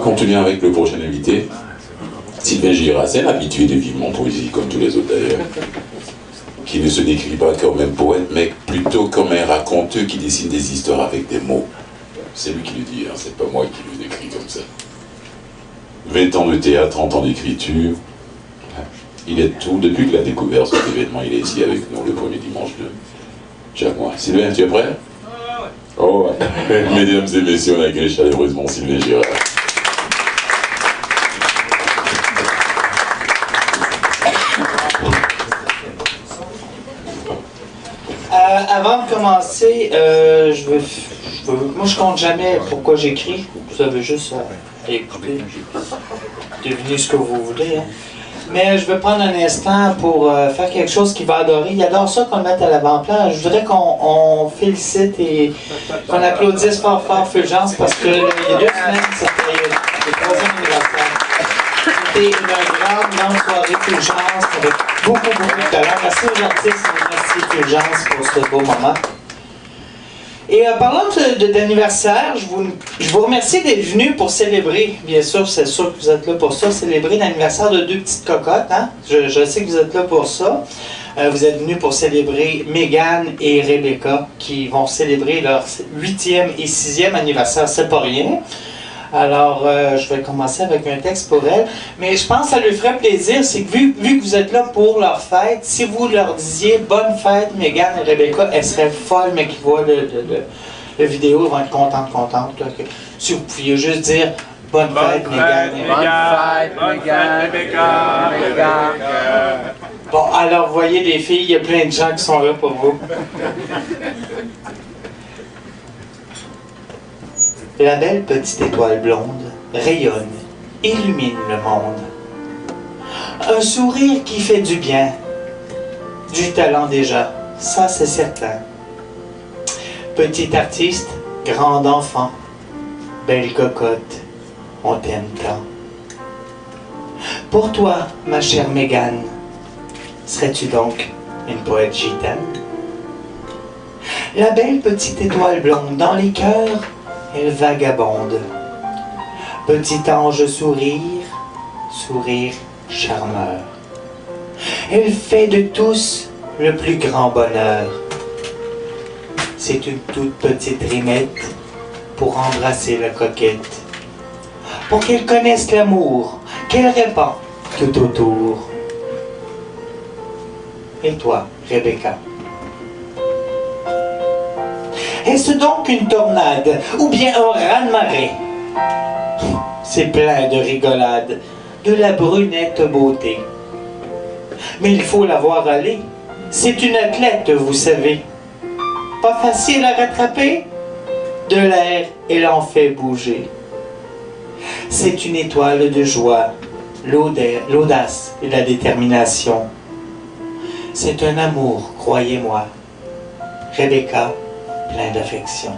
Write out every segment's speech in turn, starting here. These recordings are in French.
continuer avec le prochain invité. Sylvain Girard, c'est un habitué de Vivement Poésie, comme tous les autres d'ailleurs, qui ne se décrit pas comme un poète, mais plutôt comme un raconteur qui dessine des histoires avec des mots. C'est lui qui le dit, hein, c'est pas moi qui le décris comme ça. 20 ans de théâtre, 30 ans d'écriture. Il est tout, depuis qu'il a découvert cet événement, il est ici avec nous le premier dimanche de chaque mois. Sylvain, tu es prêt? Oh ouais. Mesdames et messieurs, on accueille chaleureusement Sylvain Girard. Avant de commencer, moi je compte jamais pourquoi j'écris. Vous avez juste à écouter, devinez ce que vous voulez. Hein. Mais je vais prendre un instant pour faire quelque chose qu'il va adorer. Il adore ça qu'on le mette à l'avant-plan. Je voudrais qu'on félicite et qu'on applaudisse fort fort Fulgence parce que il y a 2 semaines, c'était le 3e anniversaire. C'était une grande soirée Fulgence avec beaucoup de talent. Merci aux artistes, merci Fulgence pour ce beau moment. Et parlant d'anniversaire, je vous remercie d'être venus pour célébrer, bien sûr, c'est sûr que vous êtes là pour ça, célébrer l'anniversaire de 2 petites cocottes. Hein? Je sais que vous êtes là pour ça. Vous êtes venus pour célébrer Mégane et Rebecca, qui vont célébrer leur 8e et 6e anniversaire, c'est pas rien. Alors, je vais commencer avec un texte pour elle. Mais je pense que ça lui ferait plaisir, c'est que vu que vous êtes là pour leur fête, si vous leur disiez « Bonne fête, Mégane et Rebecca », elles seraient folles, mais qui voient le vidéo, elles vont être contentes. Si vous pouviez juste dire « Bonne fête, Mégane et Rebecca ». Bon, alors, vous voyez les filles, il y a plein de gens qui sont là pour vous. La belle petite étoile blonde rayonne, illumine le monde. Un sourire qui fait du bien, du talent déjà, ça c'est certain. Petit artiste, grand enfant, belle cocotte, on t'aime tant. Pour toi, ma chère Mégane, serais-tu donc une poète gitane? La belle petite étoile blonde dans les cœurs, elle vagabonde. Petit ange sourire, sourire charmeur. Elle fait de tous le plus grand bonheur. C'est une toute petite rimette pour embrasser la coquette. Pour qu'elle connaisse l'amour, qu'elle répand tout autour. Et toi, Rebecca? Est-ce donc une tornade ou bien un raz-de-marée? C'est plein de rigolade, de la brunette beauté. Mais il faut la voir aller. C'est une athlète, vous savez. Pas facile à rattraper. De l'air, elle en fait bouger. C'est une étoile de joie, l'audace et la détermination. C'est un amour, croyez-moi. Rebecca, plein d'affection.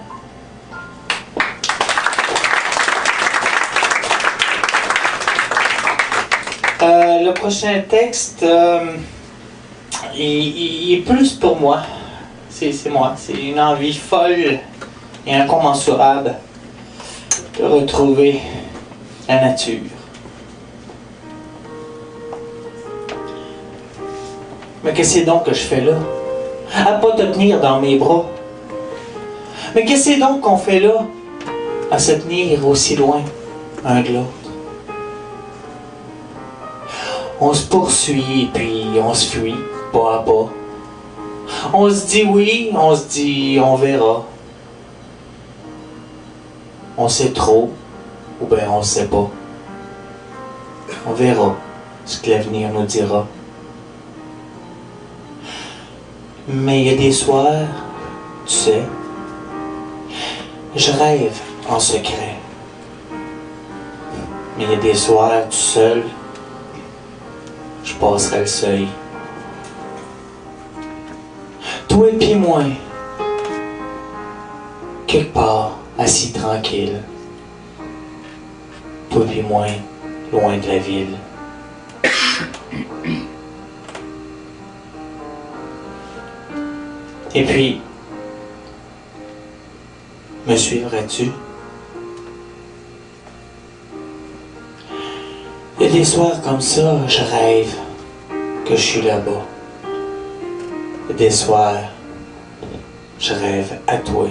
Le prochain texte, il est plus pour moi. C'est moi. C'est une envie folle et incommensurable de retrouver la nature. Mais qu'est-ce donc que je fais là? À pas te tenir dans mes bras. Mais qu'est-ce donc qu'on fait là? À se tenir aussi loin un de l'autre. On se poursuit et puis on se fuit, pas à pas. On se dit oui, on se dit on verra. On sait trop, ou bien on sait pas. On verra ce que l'avenir nous dira. Mais il y a des soirs, tu sais, je rêve en secret. Mais il y a des soirs, tout seul, je passerai le seuil. Toi et puis moi, quelque part, assis tranquille. Toi et puis moi, loin de la ville. Et puis, me suivrais-tu? Il y a des soirs comme ça, je rêve que je suis là-bas. Il y a des soirs, je rêve à toi.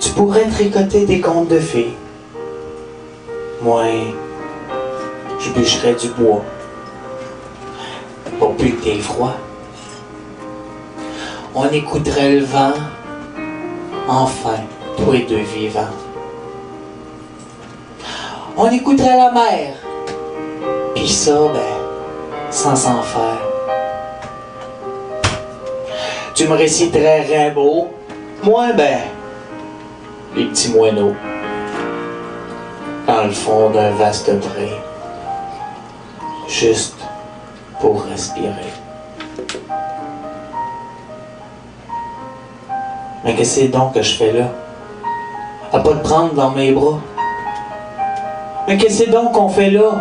Tu pourrais tricoter des contes de fées. Moi, je bûcherais du bois. Pour plus que t'aies froid. On écouterait le vent. Enfin, tous les deux vivants. On écouterait la mer. Puis ça, sans s'en faire. Tu me réciterais Rimbaud. Moi, les petits moineaux. Dans le fond d'un vaste pré. Juste pour respirer. Mais qu'est-ce que c'est donc que je fais là? À pas te prendre dans mes bras. Mais qu'est-ce que c'est donc qu'on fait là?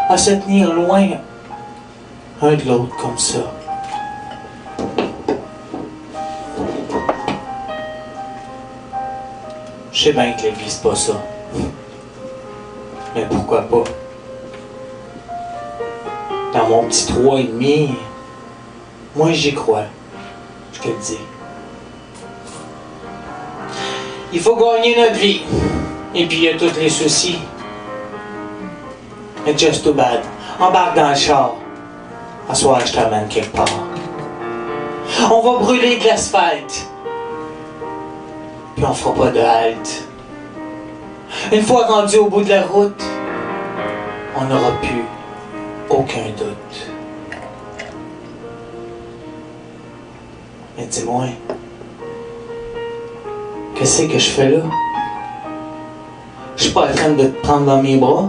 À se tenir loin, un de l'autre comme ça. Je sais bien que la vie c'est pas ça. Mais pourquoi pas? Dans mon petit 3,5, moi j'y crois. Je te le dis. Il faut gagner notre vie. Et puis il y a tous les soucis. Mais just too bad. Embarque dans le char. À soir, je t'amène quelque part. On va brûler de l'asphalte. Puis on fera pas de halte. Une fois rendu au bout de la route, on n'aura plus aucun doute. Mais dis-moi, qu'est-ce que je fais là? Je suis pas en train de te prendre dans mes bras.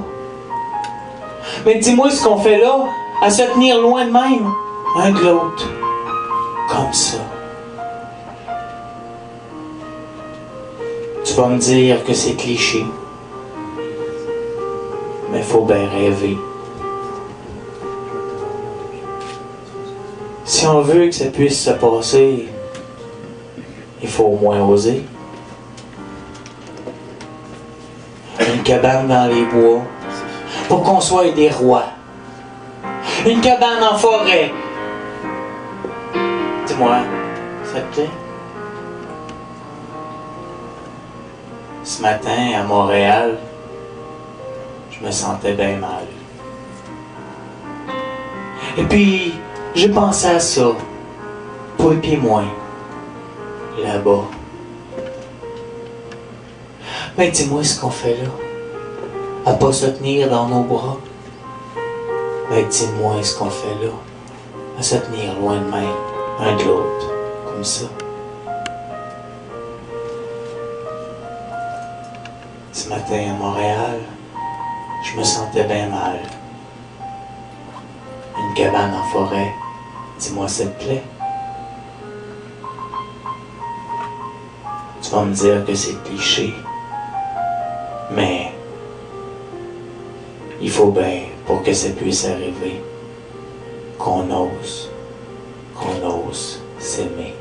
Mais dis-moi ce qu'on fait là, à se tenir loin de même, un de l'autre, comme ça. Tu vas me dire que c'est cliché, mais faut bien rêver. Si on veut que ça puisse se passer, il faut au moins oser. Une cabane dans les bois, pour qu'on soit des rois. Une cabane en forêt. Dis-moi, ça te plaît? Ce matin, à Montréal, je me sentais bien mal. Et puis, j'ai pensé à ça, toi et moi, là-bas. Mais dis-moi ce qu'on fait là, à pas se tenir dans nos bras. Mais dis-moi ce qu'on fait là, à se tenir loin de même, un de l'autre, comme ça. Ce matin à Montréal, je me sentais bien mal. Une cabane en forêt, dis-moi ça te plaît? Tu vas me dire que c'est cliché, mais il faut bien, pour que ça puisse arriver, qu'on ose s'aimer.